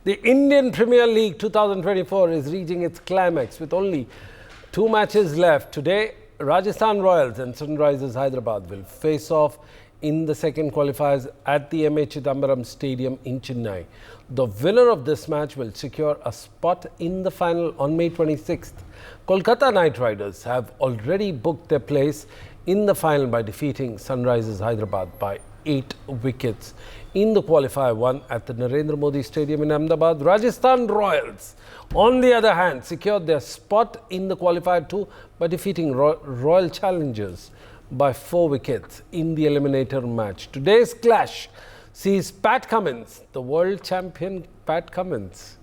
The Indian Premier League 2024 is reaching its climax with only 2 matches left. Today, Rajasthan Royals and Sunrisers Hyderabad will face off in the second qualifiers at the MA Chidambaram Stadium in Chennai. The winner of this match will secure a spot in the final on May 26th. Kolkata Knight Riders have already booked their place in the final by defeating Sunrisers Hyderabad by 8 wickets in the qualifier 1 at the Narendra Modi Stadium in Ahmedabad. Rajasthan Royals, on the other hand, secured their spot in the qualifier 2 by defeating Royal Challengers by 4 wickets in the eliminator match. Today's clash sees Pat Cummins, the world champion Pat Cummins,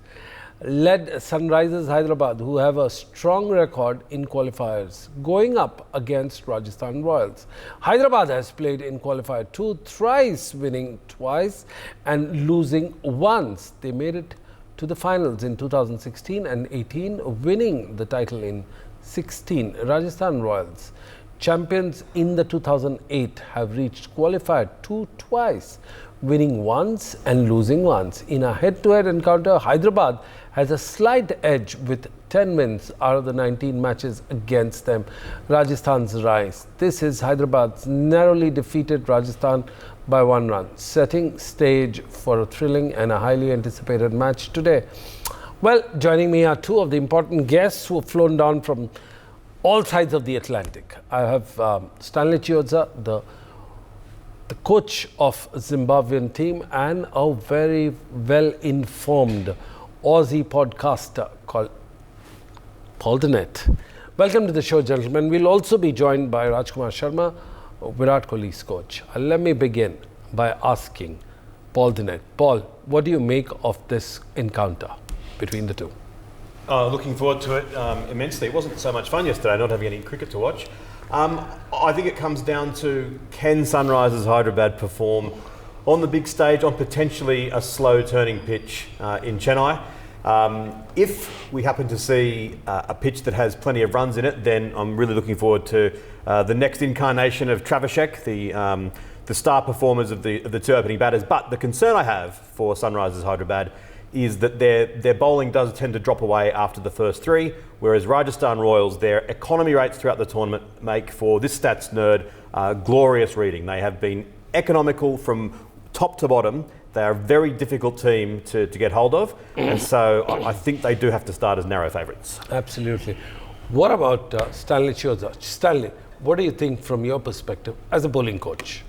led Sunrisers Hyderabad, who have a strong record in qualifiers, going up against Rajasthan Royals. Hyderabad has played in qualifier 2 thrice, winning twice and losing once. They made it to the finals in 2016 and 18, winning the title in 16. Rajasthan Royals, champions in the 2008, have reached qualifier 2 twice, winning once and losing once. In a head-to-head encounter, Hyderabad has a slight edge with 10 wins out of the 19 matches against them. Rajasthan's rise. This is Hyderabad's narrowly defeated Rajasthan by 1 run, setting stage for a thrilling and a highly anticipated match today. Well, joining me are 2 of the important guests who have flown down from all sides of the Atlantic. I have Stanley Chiodza, the coach of Zimbabwean team, and a very well-informed Aussie podcaster called Paul Dennett. Welcome to the show, gentlemen. We'll also be joined by Rajkumar Sharma, Virat Kohli's coach. Let me begin by asking Paul Dennett. Paul, what do you make of this encounter between the two? Looking forward to it immensely. It wasn't so much fun yesterday, not having any cricket to watch. I think it comes down to, can Sunrisers Hyderabad perform on the big stage on potentially a slow turning pitch in Chennai? If we happen to see a pitch that has plenty of runs in it, then I'm really looking forward to the next incarnation of Travashek, the star performers of the 2 opening batters. But the concern I have for Sunrisers Hyderabad is that their bowling does tend to drop away after the first 3, whereas Rajasthan Royals, their economy rates throughout the tournament make for this stats nerd glorious reading. They have been economical from top to bottom. They are a very difficult team to get hold of, and so I think they do have to start as narrow favourites. Absolutely. What about Stanley Chiodza? Stanley, what do you think from your perspective as a bowling coach?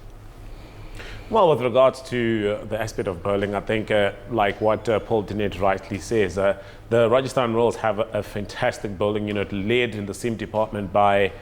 Well, with regards to the aspect of bowling, I think like what Paul Dennett rightly says, the Rajasthan Royals have a fantastic bowling unit led in the seam department by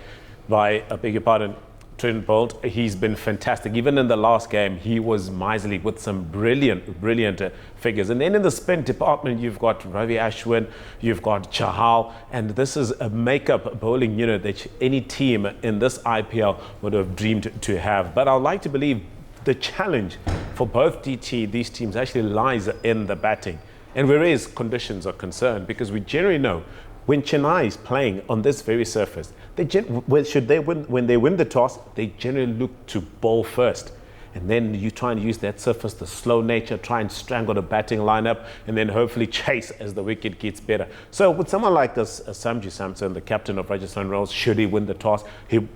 I beg your pardon, Trent Boult. He's been fantastic. Even in the last game, he was miserly with some brilliant figures. And then in the spin department, you've got Ravi Ashwin, you've got Chahal, and this is a make-up bowling unit that any team in this IPL would have dreamed to have. But I'd like to believe the challenge for both these teams actually lies in the batting. And whereas conditions are concerned, because we generally know when Chennai is playing on this very surface, when they win the toss, they generally look to bowl first. And then you try and use that surface, the slow nature, try and strangle the batting lineup, and then hopefully chase as the wicket gets better. So with someone like this, Sanju Samson, the captain of Rajasthan Royals, should he win the toss, he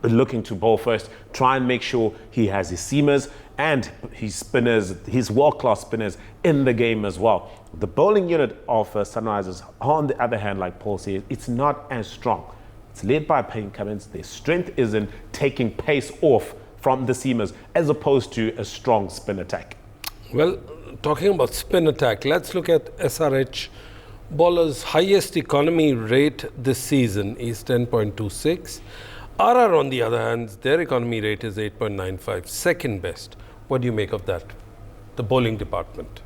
looking to bowl first, try and make sure he has his seamers and his spinners, his world-class spinners in the game as well. The bowling unit of Sunrisers, on the other hand, like Paul says, it's not as strong. It's led by Pat Cummins. Their strength is in taking pace off from the seamers as opposed to a strong spin attack. Well, talking about spin attack, let's look at SRH. Bowler's highest economy rate this season is 10.26. RR, on the other hand, their economy rate is 8.95, second best. What do you make of that, the bowling department?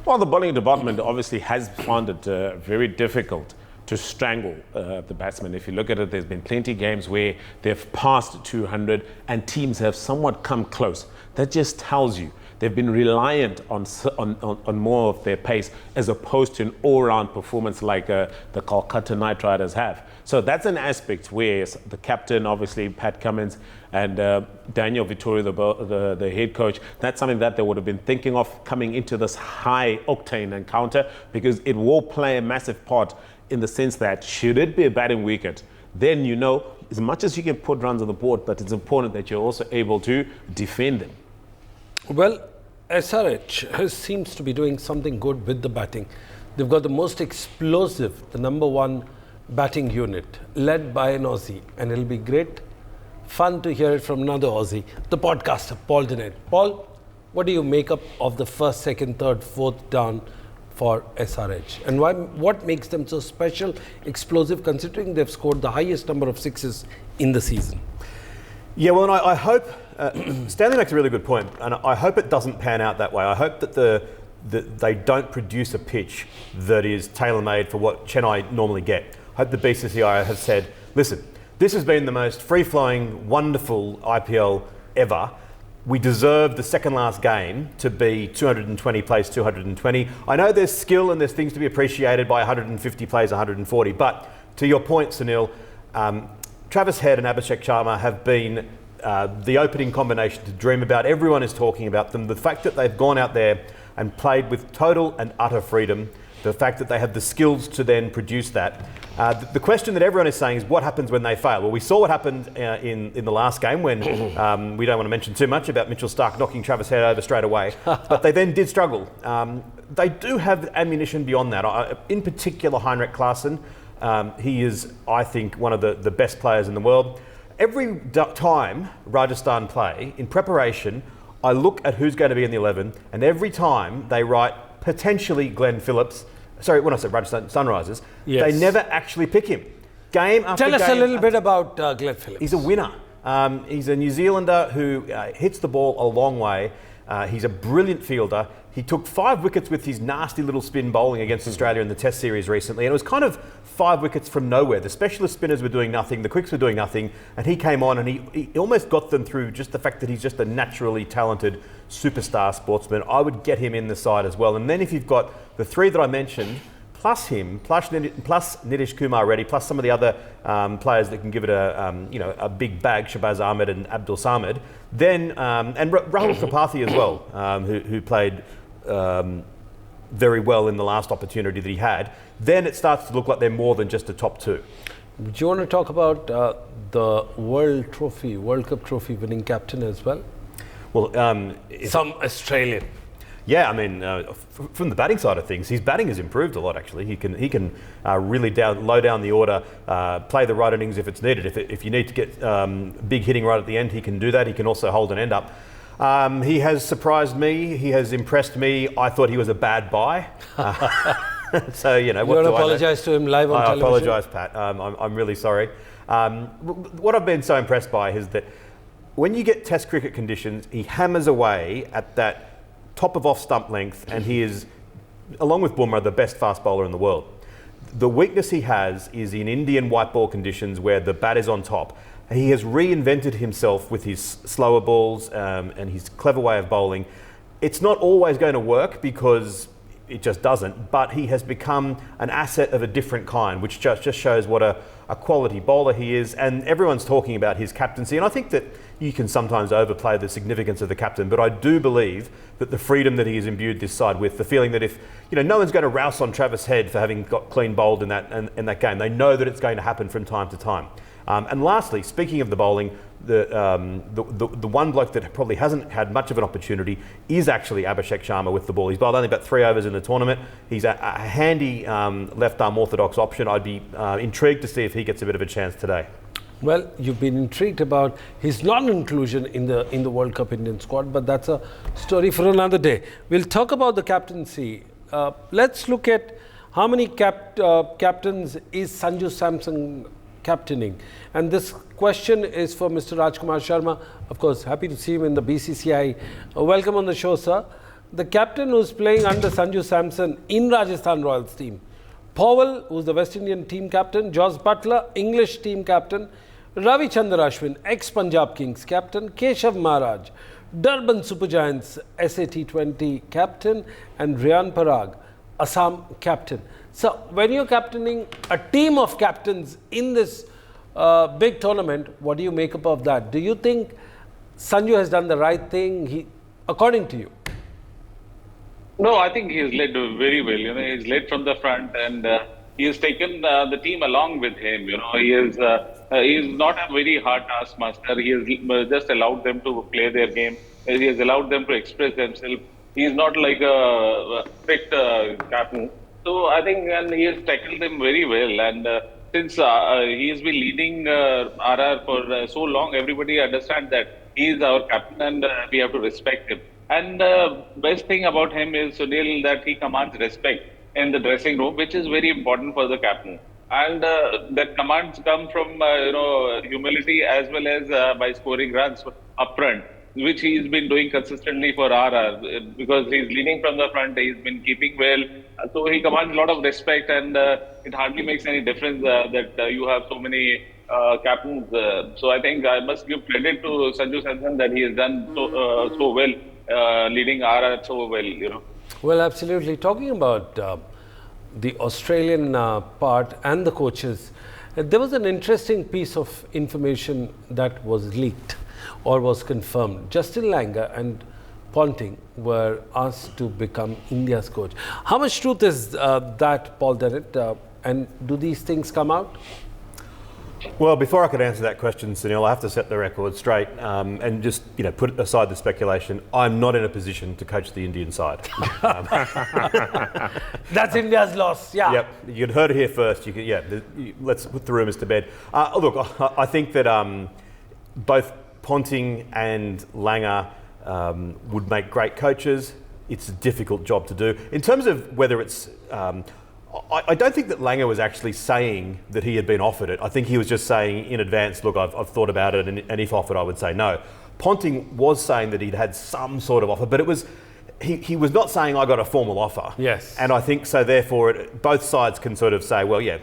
Well, the bowling department obviously has found it very difficult to strangle the batsmen. If you look at it, there's been plenty of games where they've passed 200 and teams have somewhat come close. That just tells you they've been reliant on more of their pace as opposed to an all-round performance like the Kolkata Knight Riders have. So that's an aspect where the captain, obviously Pat Cummins, and Daniel Vittori, the head coach, that's something that they would have been thinking of coming into this high-octane encounter, because it will play a massive part in the sense that should it be a batting wicket, then you know, as much as you can put runs on the board, but it's important that you're also able to defend them. Well, SRH seems to be doing something good with the batting. They've got the most explosive, the number one batting unit, led by an Aussie, and it'll be great fun to hear it from another Aussie, the podcaster, Paul Dinette. Paul, what do you make up of the first, second, third, fourth down for SRH? And what makes them so special, explosive, considering they've scored the highest number of sixes in the season? Yeah, well, and I hope, Stanley makes a really good point, and I hope it doesn't pan out that way. I hope that they don't produce a pitch that is tailor-made for what Chennai normally get. I hope the BCCI has said, listen, this has been the most free-flowing, wonderful IPL ever. We deserve the second last game to be 220 plays 220. I know there's skill and there's things to be appreciated by 150 plays 140, but to your point, Sunil, Travis Head and Abhishek Sharma have been the opening combination to dream about. Everyone is talking about them. The fact that they've gone out there and played with total and utter freedom, the fact that they have the skills to then produce that. The question that everyone is saying is what happens when they fail? Well, we saw what happened in the last game when we don't want to mention too much about Mitchell Starc knocking Travis Head over straight away, but they then did struggle. They do have ammunition beyond that. In particular, Heinrich Klaassen. He is, I think, one of the best players in the world. Every time Rajasthan play, in preparation, I look at who's going to be in the 11, and every time they write potentially Glenn Phillips, sorry, when I said Rajasthan Sunrisers, yes, they never actually pick him. Game after game. Tell us a little bit about Glenn Phillips. He's a winner. He's a New Zealander who hits the ball a long way. He's a brilliant fielder. He took 5 wickets with his nasty little spin bowling against Australia in the Test series recently, and it was kind of 5 wickets from nowhere. The specialist spinners were doing nothing, the quicks were doing nothing, and he came on and he almost got them through just the fact that he's just a naturally talented superstar sportsman. I would get him in the side as well. And then if you've got the 3 that I mentioned, plus him, plus Nitish Kumar Reddy, plus some of the other players that can give it a big bag, Shabazz Ahmed and Abdul Samad, then and Rahul Tripathi as well, who played very well in the last opportunity that he had, then it starts to look like they're more than just a top 2. Do you want to talk about the World Cup trophy winning captain as well? Well, some Australian. Yeah, I mean, from the batting side of things, his batting has improved a lot. Actually, he can really low down the order, play the right innings if it's needed. If you need to get big hitting right at the end, he can do that. He can also hold an end up. He has surprised me. He has impressed me. I thought he was a bad buy. So you want to apologise to him live on television? I apologise, Pat. I'm really sorry. What I've been so impressed by is that when you get Test cricket conditions, he hammers away at that top of off stump length, and he is, along with Bumrah, the best fast bowler in the world. The weakness he has is in Indian white ball conditions where the bat is on top. He has reinvented himself with his slower balls and his clever way of bowling. It's not always going to work because it just doesn't, but he has become an asset of a different kind, which just shows what a quality bowler he is. And everyone's talking about his captaincy, and I think that you can sometimes overplay the significance of the captain, but I do believe that the freedom that he has imbued this side with, the feeling that if no one's going to rouse on Travis Head for having got clean bowled in that game, they know that it's going to happen from time to time. And lastly, speaking of the bowling, the one bloke that probably hasn't had much of an opportunity is actually Abhishek Sharma with the ball. He's bowled only about 3 overs in the tournament. He's a handy left-arm orthodox option. I'd be intrigued to see if he gets a bit of a chance today. Well, you've been intrigued about his non-inclusion in the World Cup Indian squad, but that's a story for another day. We'll talk about the captaincy. Let's look at how many captains is Sanju Samson captaining. And this question is for Mr. Rajkumar Sharma. Of course, happy to see him in the BCCI. Welcome on the show, sir. The captain who's playing under Sanju Samson in Rajasthan Royals team. Powell, who's the West Indian team captain. Jos Buttler, English team captain. Ravichandran Ashwin, ex-Punjab Kings captain. Keshav Maharaj, Durban Super Giants SAT20 captain and Riyan Parag, Assam captain. So when you're captaining a team of captains in this big tournament, what do you make up of that? Do you think Sanju has done the right thing, according to you? No, I think he has led very well. He's led from the front, and he has taken the team along with him. He is not a very hard taskmaster. He has just allowed them to play their game. He has allowed them to express themselves. He is not like a strict captain. So I think, and he has tackled them very well. And since he has been leading RR for so long, everybody understands that he is our captain, and we have to respect him. And the best thing about him is, Sunil, that he commands respect in the dressing room, which is very important for the captain. And that commands come from humility as well as by scoring runs up front, which he's been doing consistently for RR, because he's leading from the front. He's been keeping well, so he commands a lot of respect, and it hardly makes any difference that you have so many captains. So I think I must give credit to Sanju Samson that he has done so well, leading RR so well. Well, absolutely. Talking about the Australian part and the coaches, there was an interesting piece of information that was leaked or was confirmed. Justin Langer and Ponting were asked to become India's coach. How much truth is that, Paul Dennett? And do these things come out? Well, before I could answer that question, Sunil, I have to set the record straight and just put aside the speculation. I'm not in a position to coach the Indian side. That's India's loss. Yeah. Yep, you'd heard it here first. Let's put the rumours to bed. Look, I think that both Ponting and Langer would make great coaches. It's a difficult job to do. In terms of whether it's I don't think that Langer was actually saying that he had been offered it. I think he was just saying in advance, look, I've thought about it, and if offered, I would say no. Ponting was saying that he'd had some sort of offer, but it was he was not saying I got a formal offer. Yes. And I think so. Therefore, both sides can sort of say, well, yeah,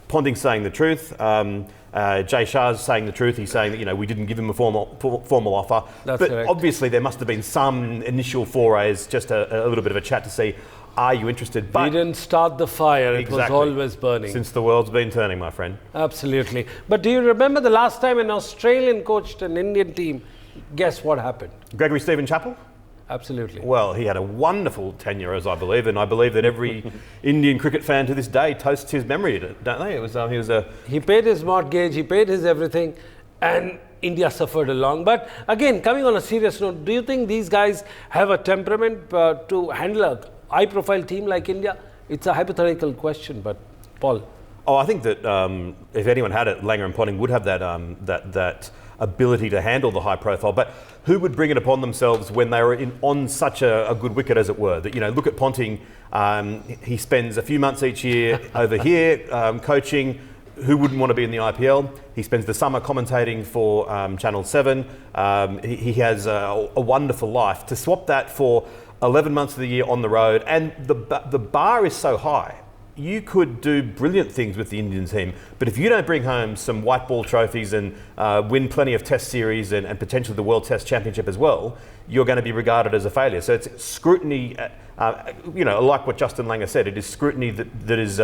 Ponting's saying the truth. Jay Shah's saying the truth. He's saying that we didn't give him a formal offer. That's but correct. Obviously there must have been some initial forays, just a little bit of a chat to see, are you interested? But we didn't start the fire. Exactly. It was always burning. Since the world's been turning, my friend. Absolutely. But do you remember the last time an Australian coached an Indian team? Guess what happened? Gregory Stephen Chappell? Absolutely. Well, he had a wonderful tenure, as I believe, and I believe that every Indian cricket fan to this day toasts his memory, don't they? It was he paid his mortgage, he paid his everything, and India suffered along. But again, coming on a serious note, do you think these guys have a temperament to handle a high-profile team like India? It's a hypothetical question, but Paul. Oh, I think that if anyone had it, Langer and Ponting would have that ability to handle the high profile. But who would bring it upon themselves when they were on such a good wicket, as it were? That look at Ponting. He spends a few months each year over here coaching. Who wouldn't want to be in the IPL? He spends the summer commentating for Channel 7. He has a wonderful life. To swap that for 11 months of the year on the road, and the bar is so high. You could do brilliant things with the Indian team, but if you don't bring home some white ball trophies and win plenty of test series and potentially the World Test Championship as well, you're going to be regarded as a failure. So it's scrutiny, like what Justin Langer said, it is scrutiny that is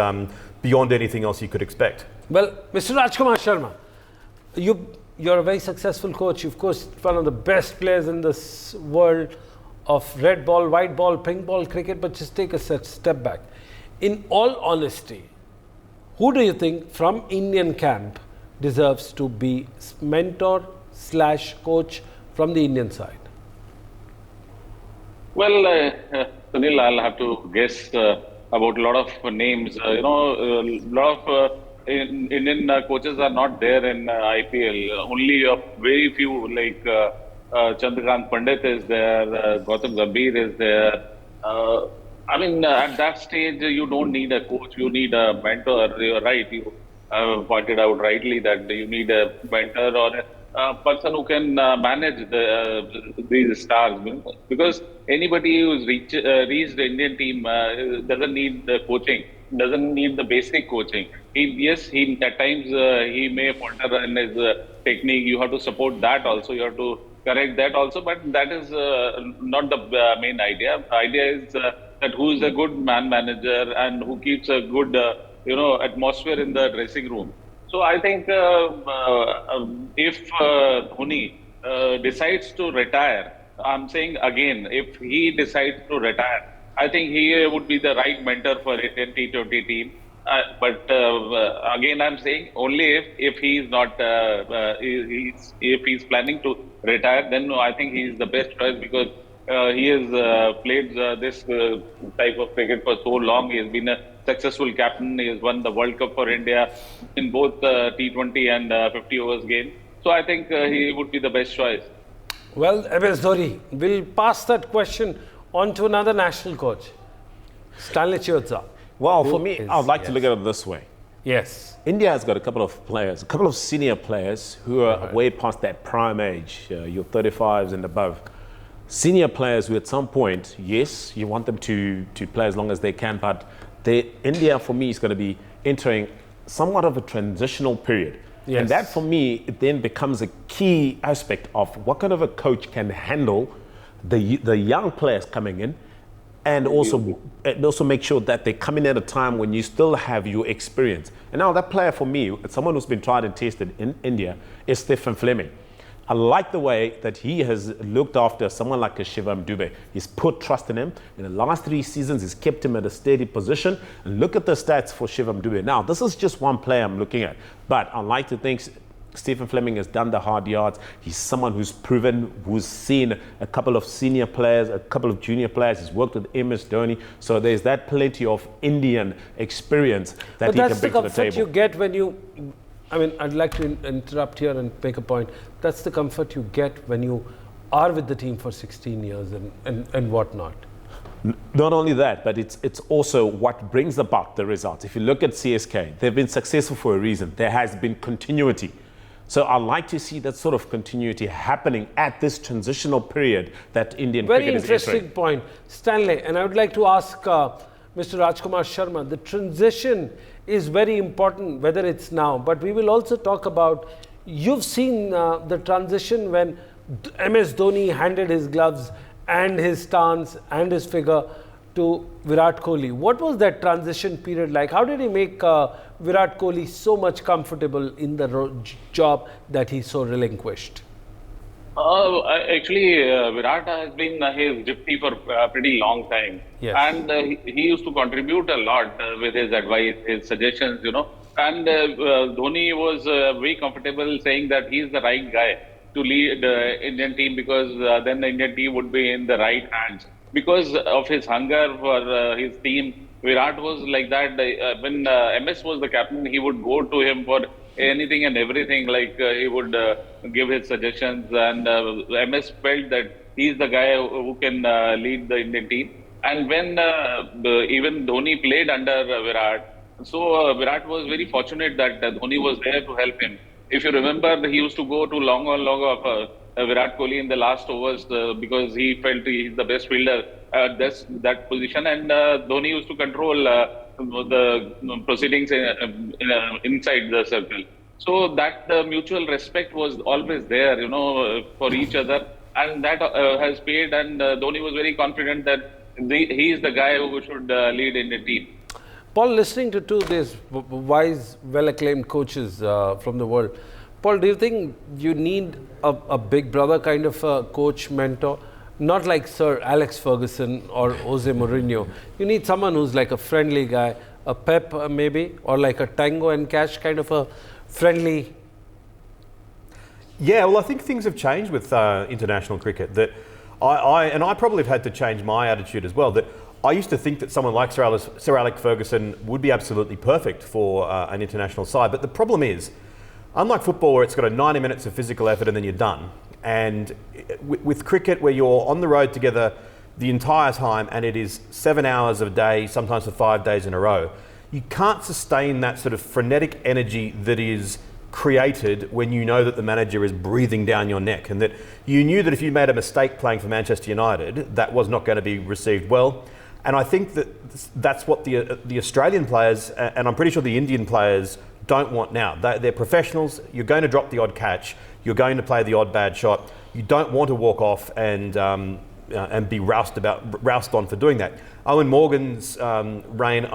beyond anything else you could expect. Well, Mr. Rajkumar Sharma, you're a very successful coach. You've coached one of the best players in this world of red ball, white ball, pink ball cricket, but just take a step back. In all honesty, who do you think from Indian camp deserves to be mentor / coach from the Indian side? Well, Sunil, I'll have to guess about a lot of names. A lot of Indian coaches are not there in IPL. Only a very few, like Chandrakant Pandit is there, Gautam Gambhir is there. At that stage, you don't need a coach, you need a mentor. You're right, you pointed out rightly that you need a mentor or a person who can manage these stars. Because anybody who's reached the Indian team doesn't need the coaching, doesn't need the basic coaching. At times he may falter in his technique. You have to support that also. You have to correct that also, but that is not the main idea. The idea is that who is a good man manager and who keeps a good atmosphere in the dressing room. So I think if Dhoni decides to retire, I'm saying again, if he decides to retire, I think he would be the right mentor for Indian T20 team. But again, I'm saying only if he's not, if he's planning to retire, then no, I think he's the best choice because he has played this type of cricket for so long. He has been a successful captain. He has won the World Cup for India in both T20 and 50 overs game. So I think he would be the best choice. Well, MS Dhoni, we'll pass that question on to another national coach, Stanley Chiozza. Well, for me, I would like to look at it this way. Yes. India has got a couple of players, a couple of senior players who are way past that prime age, your 35s and above. Senior players who at some point, yes, you want them to play as long as they can, but India, for me, is going to be entering somewhat of a transitional period. Yes. And that, for me, it then becomes a key aspect of what kind of a coach can handle the young players coming in, and also make sure that they come in at a time when you still have your experience. And now that player, for me, someone who's been tried and tested in India, is Stephen Fleming. I like the way that he has looked after someone like a Shivam Dube. He's put trust in him. In the last 3 seasons, he's kept him at a steady position. And look at the stats for Shivam Dube. Now, this is just one player I'm looking at. But I like to think Stephen Fleming has done the hard yards. He's someone who's proven, who's seen a couple of senior players, a couple of junior players. He's worked with MS Dhoni. So there's that plenty of Indian experience that he can bring to the table. But that's the comfort you get when you... I mean, I'd like to interrupt here and make a point. That's the comfort you get when you are with the team for 16 years and whatnot. Not only that, but it's also what brings about the results. If you look at CSK, they've been successful for a reason. There has been continuity. So I like to see that sort of continuity happening at this transitional period that Indian cricket is entering. Very interesting point, Stanley. And I would like to ask Mr. Rajkumar Sharma, the transition is very important, whether it's now. But we will also talk about, you've seen the transition when MS Dhoni handed his gloves and his stance and his figure to Virat Kohli. What was that transition period like? How did he make Virat Kohli so much comfortable in the job that he so relinquished? Actually, Virat has been his gypsy for a pretty long time. Yes. And he used to contribute a lot with his advice, his suggestions, And Dhoni was very comfortable saying that he's the right guy to lead the Indian team because then the Indian team would be in the right hands. Because of his hunger for his team, Virat was like that. When MS was the captain, he would go to him for anything and everything. Like he would give his suggestions, and MS felt that he's the guy who can lead the Indian team. And when even Dhoni played under Virat, so Virat was very fortunate that Dhoni was there to help him. If you remember, he used to go to long of Virat Kohli in the last overs because he felt he's the best fielder at that position, and Dhoni used to control the proceedings inside the circle. So that mutual respect was always there, for each other, and that has paid. And Dhoni was very confident that he is the guy who should lead in the team. Paul, listening to these wise, well-acclaimed coaches from the world, Paul, do you think you need a big brother kind of a coach, mentor? Not like Sir Alex Ferguson or Jose Mourinho. You need someone who's like a friendly guy, a Pep maybe, or like a Tango and Cash kind of a friendly... Yeah, well, I think things have changed with international cricket. That I probably have had to change my attitude as well. That I used to think that someone like Sir Alex Ferguson would be absolutely perfect for an international side. But the problem is, unlike football where it's got a 90 minutes of physical effort and then you're done, and with cricket where you're on the road together the entire time and it is 7 hours a day, sometimes for 5 days in a row, you can't sustain that sort of frenetic energy that is created when you know that the manager is breathing down your neck, and that you knew that if you made a mistake playing for Manchester United, that was not going to be received well. And I think that that's what the Australian players, and I'm pretty sure the Indian players, don't want now. They're professionals. You're going to drop the odd catch. You're going to play the odd bad shot. You don't want to walk off and be roused on for doing that. Owen Morgan's reign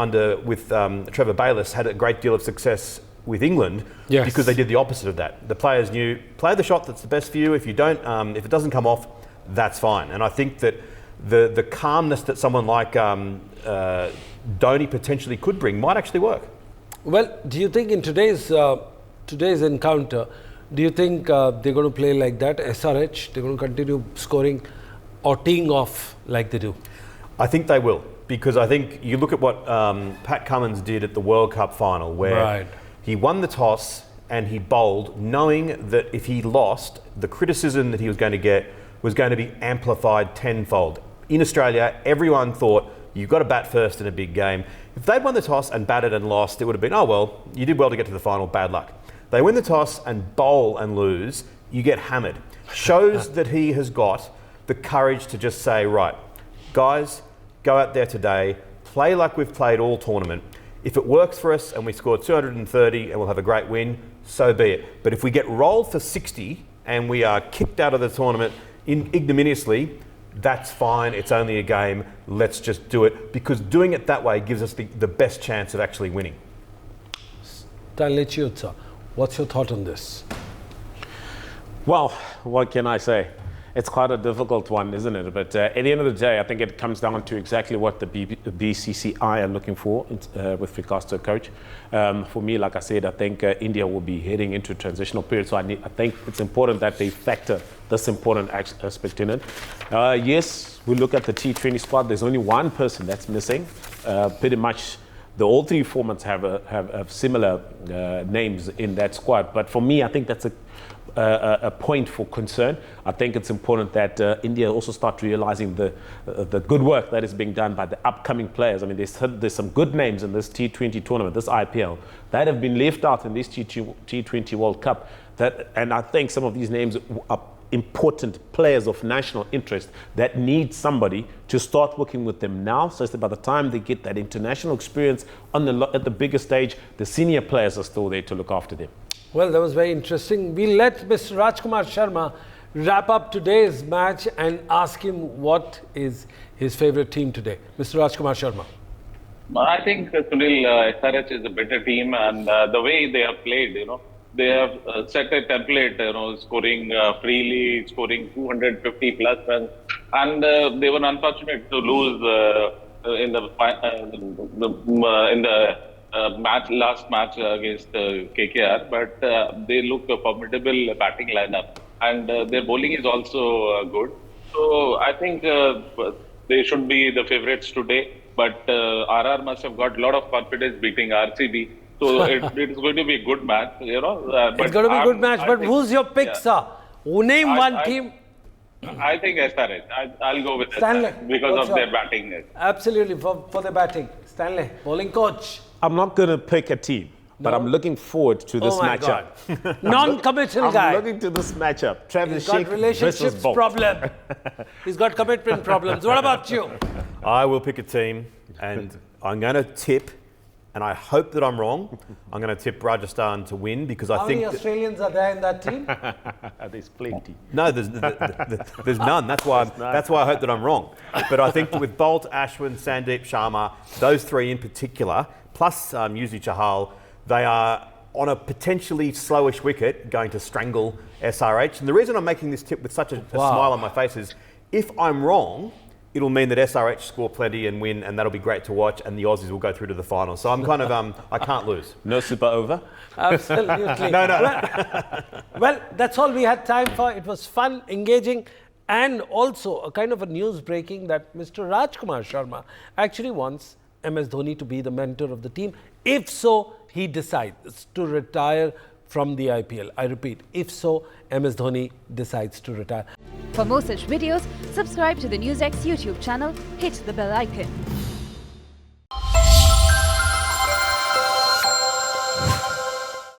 with Trevor Bayliss had a great deal of success with England because they did the opposite of that. The players knew, play the shot that's the best for you. If you don't, if it doesn't come off, that's fine. And I think that the calmness that someone like Dhoni potentially could bring might actually work. Well, do you think in today's encounter, do you think they're going to play like that, SRH? They're going to continue scoring or teeing off like they do? I think they will, because I think you look at what Pat Cummins did at the World Cup final, where he won the toss and he bowled, knowing that if he lost, the criticism that he was going to get was going to be amplified tenfold. In Australia, everyone thought, you've got to bat first in a big game. If they'd won the toss and batted and lost, it would have been, oh well, you did well to get to the final, bad luck. They win the toss and bowl and lose, you get hammered. Shows that he has got the courage to just say, right, guys, go out there today, play like we've played all tournament. If it works for us and we score 230 and we'll have a great win, so be it. But if we get rolled for 60 and we are kicked out of the tournament ignominiously, that's fine, it's only a game, let's just do it. Because doing it that way gives us the best chance of actually winning. Stanley Chiozza, what's your thought on this? Well, what can I say? It's quite a difficult one, isn't it? But at the end of the day, I think it comes down to exactly what the BCCI are looking for with regards to a coach. For me, like I said, I think India will be heading into a transitional period. So I think it's important that they factor this important aspect in it. Yes, we look at the T20 squad. There's only one person that's missing. Pretty much all three formats have similar names in that squad. But for me, I think that's a point for concern. I think it's important that India also start realizing the good work that is being done by the upcoming players. I mean, there's some good names in this T20 tournament, this IPL, that have been left out in this T20 World Cup. And I think some of these names are important players of national interest that need somebody to start working with them now, so that by the time they get that international experience at the bigger stage, the senior players are still there to look after them. Well, that was very interesting. We'll let Mr. Rajkumar Sharma wrap up today's match and ask him what is his favourite team today. Mr. Rajkumar Sharma. I think Sunil, SRH is a better team, and the way they have played, they have set a template, scoring freely, scoring 250 plus runs, and they were unfortunate to lose in the last match against KKR, but they look a formidable batting lineup, and their bowling is also good. So I think they should be the favourites today, but RR must have got a lot of confidence beating RCB. So it is going to be a good match, It's going to be a good match, but who's your pick, sir? Name one team. I think SRH. I'll go with Stanley, SRH because of their batting. Absolutely, for their batting. Stanley, bowling coach. I'm not going to pick a team, but I'm looking forward to this matchup. Non-committal guy. I'm looking to this matchup. Travis He's got relationships problem. He's got commitment problems. What about you? I will pick a team, and I'm going to tip, and I hope that I'm wrong. I'm going to tip Rajasthan to win because I think... How many Australians are there in that team? There's plenty. No, there's none. That's why I hope that I'm wrong. But I think that with Bolt, Ashwin, Sandeep, Sharma, those three in particular, plus Yuzi Chahal, they are on a potentially slowish wicket going to strangle SRH. And the reason I'm making this tip with such a smile on my face is if I'm wrong, it'll mean that SRH score plenty and win, and that'll be great to watch, and the Aussies will go through to the final. So I'm kind of, I can't lose. No super over? Absolutely. No. Well, that's all we had time for. It was fun, engaging, and also a kind of a news breaking that Mr. Rajkumar Sharma actually wants MS Dhoni to be the mentor of the team. If so, he decides to retire from the IPL. I repeat, if so, MS Dhoni decides to retire. For more such videos, subscribe to the NewsX YouTube channel, hit the bell icon.